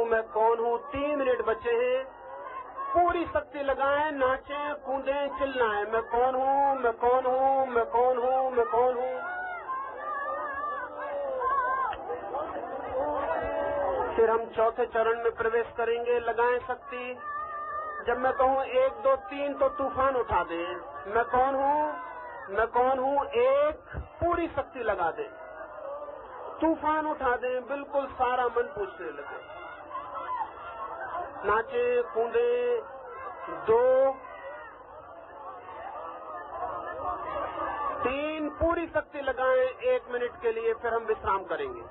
मैं कौन हूँ। 3 मिनट बचे हैं, पूरी शक्ति लगाएं। नाचें, कूदें, चिल्लाएं। मैं कौन हूँ, मैं कौन हूँ, मैं कौन हूँ, मैं कौन हूँ। फिर हम चौथे चरण में प्रवेश करेंगे। लगाएं शक्ति। जब मैं कहूँ 1 2 3 तो तूफान उठा दें। मैं कौन हूँ, मैं कौन हूँ। 1 पूरी शक्ति लगा दें, तूफान उठा दें, बिल्कुल सारा मन पूछने लगे। नाचे, कूदे। 2 3 पूरी शक्ति लगाएं 1 मिनट के लिए, फिर हम विश्राम करेंगे।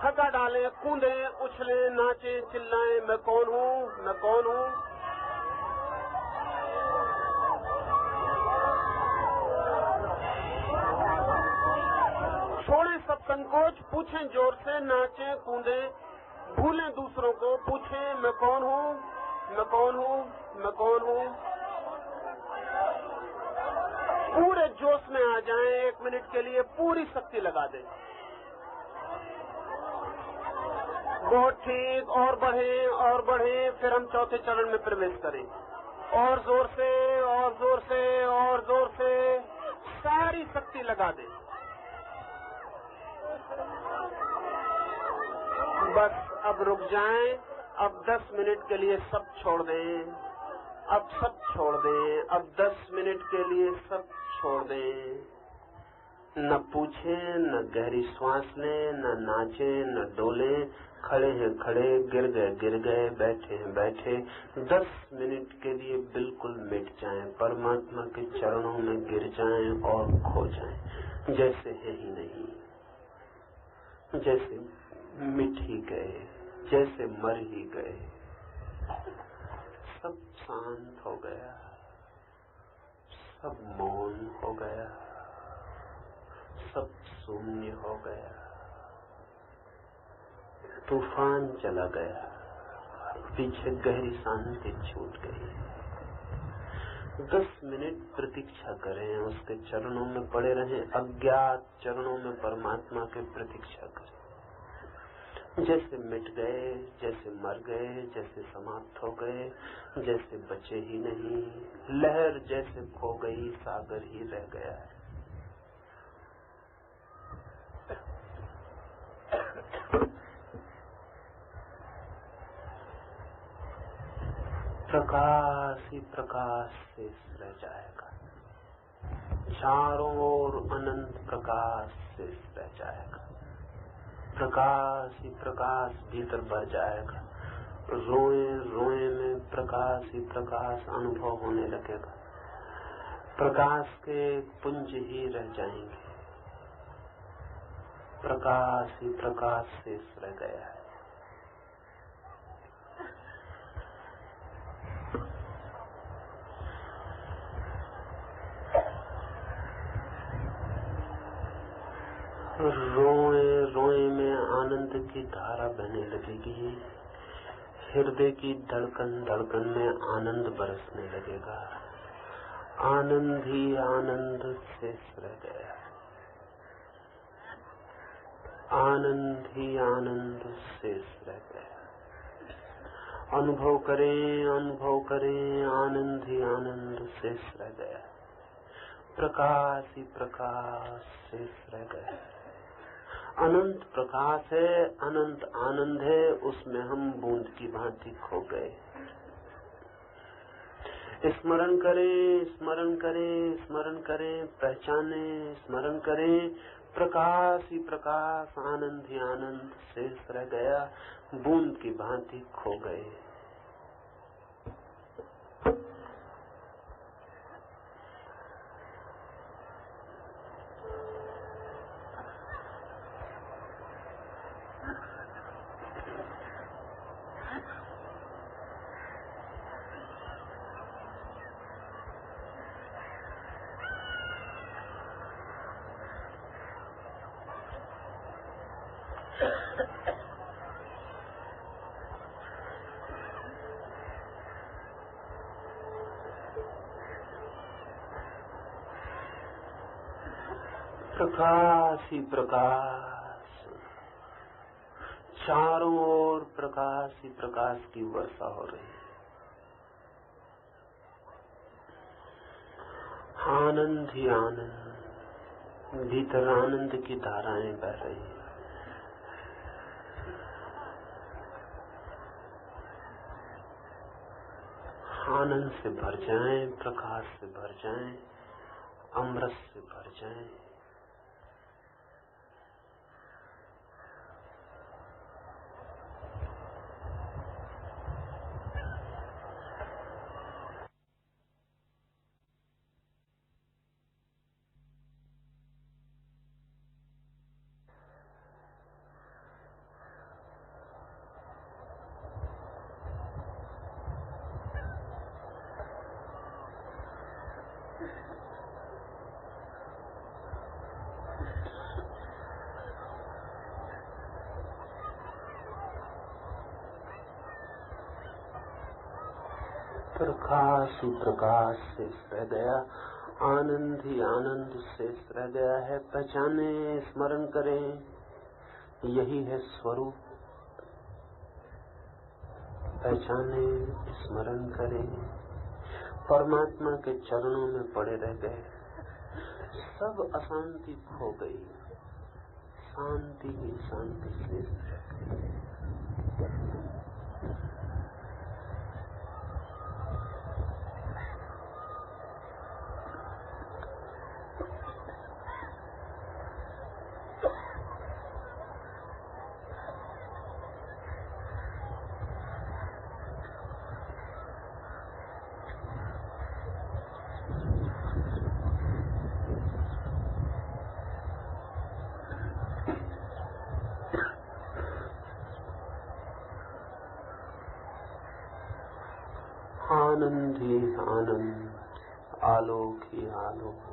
थका डालें, कूदें, उछलें, नाचें, चिल्लाएं। मैं कौन हूँ, मैं कौन हूँ। छोड़ें सब संकोच। पूछें जोर से। नाचें, कूदें। भूलें दूसरों को, पूछें मैं कौन हूँ, मैं कौन हूँ, मैं कौन हूँ। पूरे जोश में आ जाएं, 1 मिनट के लिए पूरी शक्ति लगा दें। बहुत ठीक, और बढ़ें, फिर हम चौथे चरण में प्रवेश करें। और जोर से, और जोर से, और जोर से सारी शक्ति लगा दें। बस अब रुक जाएं, अब 10 मिनट के लिए सब छोड़ दें, अब सब छोड़ दें, अब 10 मिनट के लिए सब छोड़ दें। न पूछें, न गहरी श्वास लें, न नाचें, न डोलें, खड़े हैं खड़े, गिर गए, बैठे हैं बैठे। 10 मिनट के लिए बिल्कुल मिट जाएं, परमात्मा के चरणों में गिर जाएं और खो जाएं, जैसे है ही नहीं, जैसे मिट ही गए, जैसे मर ही गए। सब शांत हो गया, सब मौन हो गया, सब शून्य हो गया, तूफान चला गया, पीछे गहरी शांति छूट गई। 10 मिनट प्रतीक्षा करें, उसके चरणों में पड़े रहें, अज्ञात चरणों में परमात्मा के प्रतीक्षा करें, जैसे मिट गए, जैसे मर गए, जैसे समाप्त हो गए, जैसे बचे ही नहीं, लहर जैसे खो गई, सागर ही रह गया है। प्रकाश ही प्रकाश शेष रह जाएगा, चारों ओर अनंत प्रकाश शेष रह जाएगा, प्रकाश ही प्रकाश भीतर भर जाएगा, रोए रोए में प्रकाश ही प्रकाश अनुभव होने लगेगा, प्रकाश के पुंज ही रह जाएंगे, प्रकाश ही प्रकाश शेष रह गया है। रोए रोए में आनंद की धारा बहने लगेगी, हृदय की धड़कन धड़कन में आनंद बरसने लगेगा, आनंद ही आनंद शेष रह गया, आनंद ही आनंद शेष रह गया। अनुभव करें, आनंद ही आनंद शेष रह गया, प्रकाश ही प्रकाश शेष रह गया। अनंत प्रकाश है, अनंत आनंद है, उसमें हम बूंद की भांति खो गए। स्मरण करें, स्मरण करें, स्मरण करें, पहचाने, स्मरण करें, प्रकाश ही प्रकाश, आनंद ही आनंद शेष रह गया, बूंद की भांति खो गए। प्रकाश ही प्रकाश, चारों ओर प्रकाश ही प्रकाश की वर्षा हो रही है, आनंद ही आनंद, भीतर आनंद की धाराएं बह रही हैं। आनंद से भर जाएं, प्रकाश से भर जाएं, अमृत से भर जाएं। प्रकाश ही प्रकाश शेष रह गया, आनंद ही आनंद शेष रह गया है। पहचाने, स्मरण करें, यही है स्वरूप। पहचाने, स्मरण करें, परमात्मा के चरणों में पड़े रह गए, सब अशांति खो गई, शांति ही शांति शेष रह गई। आनंद ही आनंद, आलोक ही आलोक,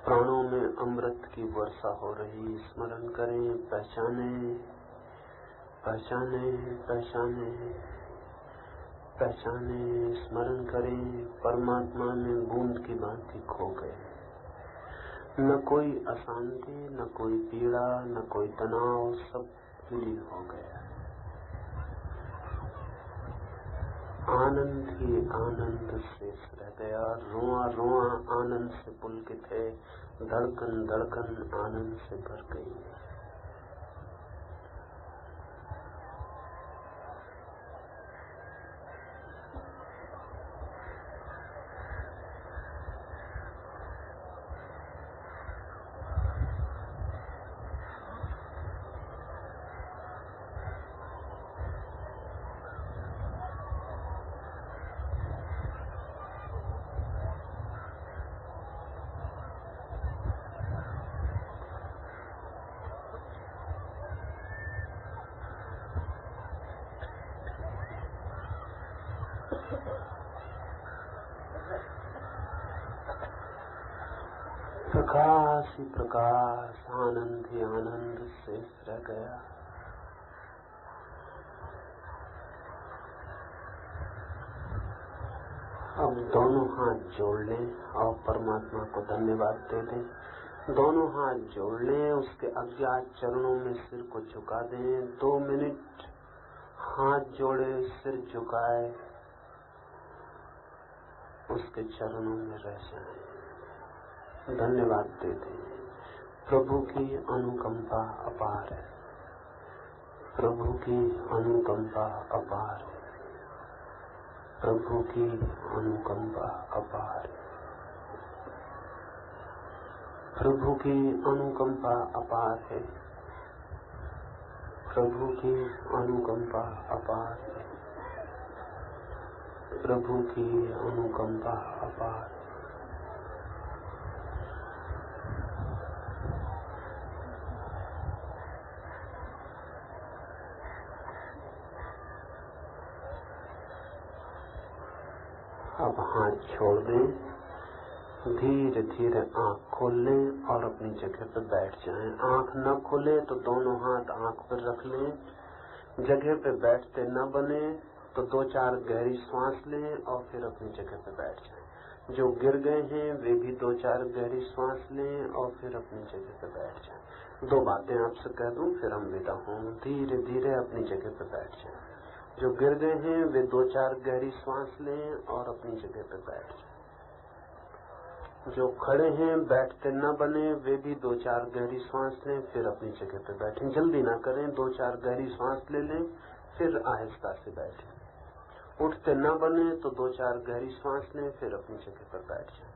प्राणों में अमृत की वर्षा हो रही। स्मरण करें, पहचाने, पहचाने, पहचाने, पहचाने, स्मरण करें, परमात्मा में बूंद की भांति खो गए। न कोई अशांति, न कोई पीड़ा, न कोई तनाव, सब विलीन हो गया। आनंद ही आनंद शेष रह गया, रोआ रोआ आनंद से पुलकित है, धड़कन धड़कन आनंद से भर गई। प्रकाश ही प्रकाश, आनंद ही आनंद शेष रह गया। अब दोनों हाथ जोड़ लें और परमात्मा को धन्यवाद दे दें। दोनों हाथ जोड़ लें, उसके अज्ञात चरणों में सिर को झुका दें। 2 मिनट हाथ जोड़े, सिर झुकाए, उसके चरणों में रह जाएं, धन्यवाद दे दें। प्रभु की अनुकंपा अपार है, प्रभु की अनुकंपा अपार है, प्रभु की अनुकंपा अपार है, प्रभु की अनुकंपा अपार है, प्रभु की अनुकंपा अपार है, प्रभु की अनुकंपा अपार है। अब हाथ छोड़ दें, धीरे धीरे आंख खोल लें और अपनी जगह पर बैठ जाएं। आंख न खोले तो दोनों हाथ आंख पर रख लें। जगह पे बैठते न बने तो 2-4 गहरी सांस लें और फिर अपनी जगह पे बैठ जाएं। जो गिर गए हैं वे भी 2-4 गहरी सांस लें और फिर अपनी जगह पे बैठ जाएं। 2 बातें आपसे कह दूं फिर हम विदा हों। धीरे धीरे अपनी जगह पे बैठ जाएं। जो गिर गए हैं वे 2-4 गहरी सांस लें और अपनी जगह पे बैठ जाएं। जो खड़े हैं बैठते न बने वे भी 2-4 गहरी सांस लें, फिर अपनी जगह पे बैठें। जल्दी ना करें, 2-4 गहरी सांस ले लें, फिर आहिस्ता से बैठें। उठते न बने तो 2-4 गहरी सांस लें, फिर अपनी जगह पर बैठ जाएं।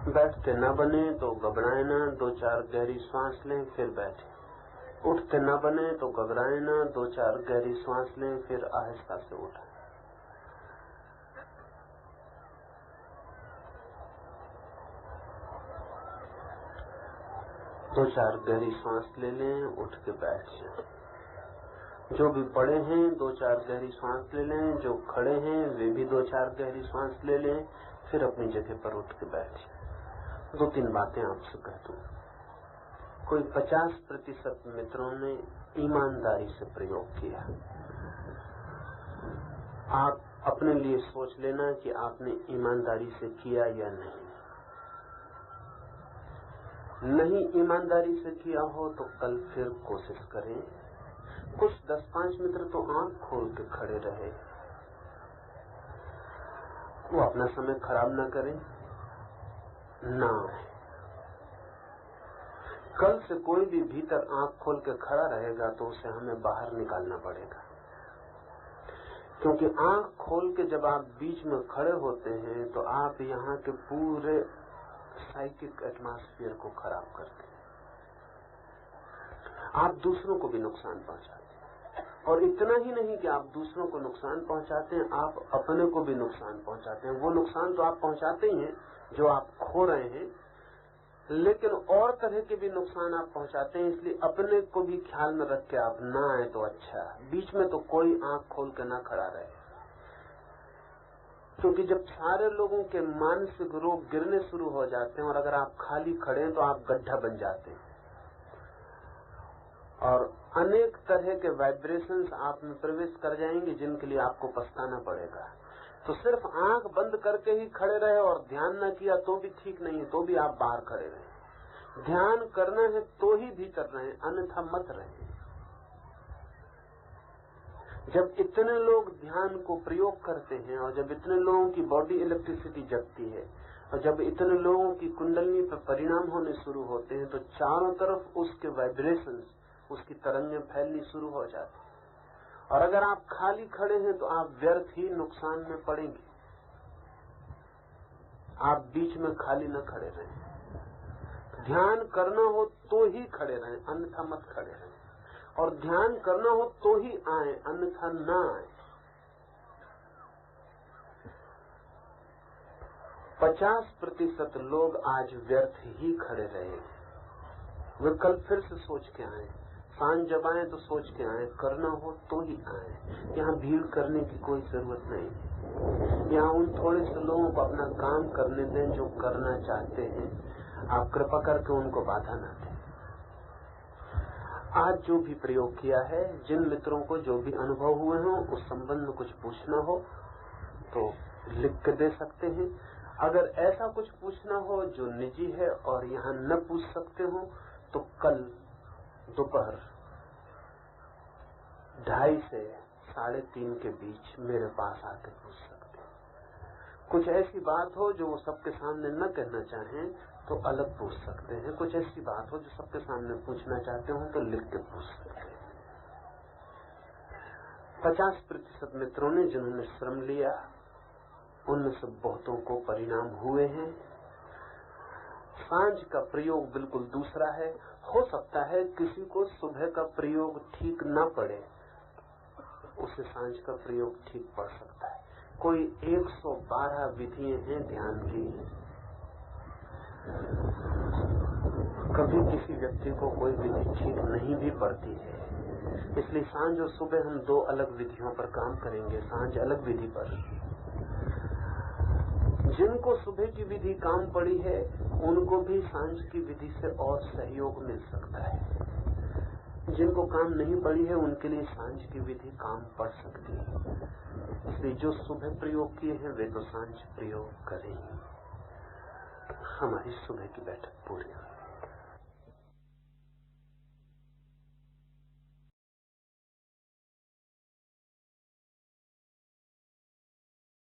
बैठते न बने तो घबराए ना, 2-4 गहरी सांस लें, फिर बैठें। उठते न बने तो घबराए ना, 2-4 गहरी सांस लें, फिर आहिस्ता से उठें। दो चार गहरी सांस ले लें, उठ के बैठ जाएं। जो भी पड़े हैं 2-4 गहरी सांस ले लें, जो खड़े हैं वे भी 2-4 गहरी सांस ले लें, फिर अपनी जगह पर उठ के बैठ जाएं। 2-3 बातें आपसे कह दूं। कोई 50% मित्रों ने ईमानदारी से प्रयोग किया। आप अपने लिए सोच लेना कि आपने ईमानदारी से किया या नहीं ईमानदारी से किया हो तो कल फिर कोशिश करें। कुछ 10-5 मित्र तो आंख खोल के खड़े रहे, वो अपना समय खराब न करें, ना कल से कोई भी भीतर आंख खोल के खड़ा रहेगा तो उसे हमें बाहर निकालना पड़ेगा। क्योंकि आंख खोल के जब आप बीच में खड़े होते हैं तो आप यहाँ के पूरे साइकिक एटमॉस्फेयर को खराब करते हैं, आप दूसरों को भी नुकसान पहुंचाते हैं। और इतना ही नहीं कि आप दूसरों को नुकसान पहुंचाते हैं, आप अपने को भी नुकसान पहुंचाते हैं। वो नुकसान तो आप पहुंचाते ही हैं जो आप खो रहे हैं, लेकिन और तरह के भी नुकसान आप पहुंचाते हैं। इसलिए अपने को भी ख्याल में रख के आप ना आए तो अच्छा। बीच में तो कोई आंख खोल के ना खड़ा रहे, क्योंकि जब सारे लोगों के मानसिक रोग गिरने शुरू हो जाते हैं और अगर आप खाली खड़े हैं तो आप गड्ढा बन जाते हैं और अनेक तरह के वाइब्रेशंस आप में प्रवेश कर जाएंगे जिनके लिए आपको पछताना पड़ेगा। तो सिर्फ आंख बंद करके ही खड़े रहे और ध्यान न किया तो भी ठीक नहीं है, तो भी आप बाहर खड़े रहे। ध्यान करना है तो ही भीतर रहे, अन्यथा मत रहे। जब इतने लोग ध्यान को प्रयोग करते हैं और जब इतने लोगों की बॉडी इलेक्ट्रिसिटी जगती है और जब इतने लोगों की कुंडलनी पर परिणाम होने शुरू होते हैं तो चारों तरफ उसके वाइब्रेशंस, उसकी तरंगें फैलनी शुरू हो जाती हैं। और अगर आप खाली खड़े हैं तो आप व्यर्थ ही नुकसान में पड़ेंगे। आप बीच में खाली न खड़े रहें। ध्यान करना हो तो ही खड़े रहें, अन्यथा मत खड़े रहें। और ध्यान करना हो तो ही आए, अन्यथा ना आए। 50% लोग आज व्यर्थ ही खड़े रहे। वे कल फिर से सोच के आए, सांझ जब आए तो सोच के आए, करना हो तो ही आए। यहाँ भीड़ करने की कोई जरूरत नहीं है। यहाँ उन थोड़े से लोगों को अपना काम करने दें जो करना चाहते हैं। आप कृपा करके उनको बाधा न दें। आज जो भी प्रयोग किया है, जिन मित्रों को जो भी अनुभव हुए हों उस संबंध में कुछ पूछना हो तो लिख के दे सकते हैं। अगर ऐसा कुछ पूछना हो जो निजी है और यहाँ न पूछ सकते हो तो कल दोपहर 2:30 से 3:30 के बीच मेरे पास आके पूछ सकते हैं। कुछ ऐसी बात हो जो वो सबके सामने न कहना चाहें तो अलग पूछ सकते हैं। कुछ ऐसी बात हो जो सबके सामने पूछना चाहते हो तो लिख के पूछ सकते हैं। 50% मित्रों ने जिन्होंने श्रम लिया उनमें से बहुतों को परिणाम हुए हैं। सांझ का प्रयोग बिल्कुल दूसरा है। हो सकता है किसी को सुबह का प्रयोग ठीक न पड़े, उसे सांझ का प्रयोग ठीक पड़ सकता है। कोई 112 विधियां हैं ध्यान की। कभी किसी व्यक्ति को कोई विधि ठीक नहीं भी पड़ती है, इसलिए सांझ और सुबह हम 2 अलग विधियों पर काम करेंगे। सांझ अलग विधि पर। जिनको सुबह की विधि काम पड़ी है उनको भी सांझ की विधि से और सहयोग मिल सकता है। जिनको काम नहीं पड़ी है उनके लिए सांझ की विधि काम पड़ सकती है। इसलिए जो सुबह प्रयोग किए हैं वे तो सांझ प्रयोग करें। हमारी सुबह की बैठक पूरी हुई।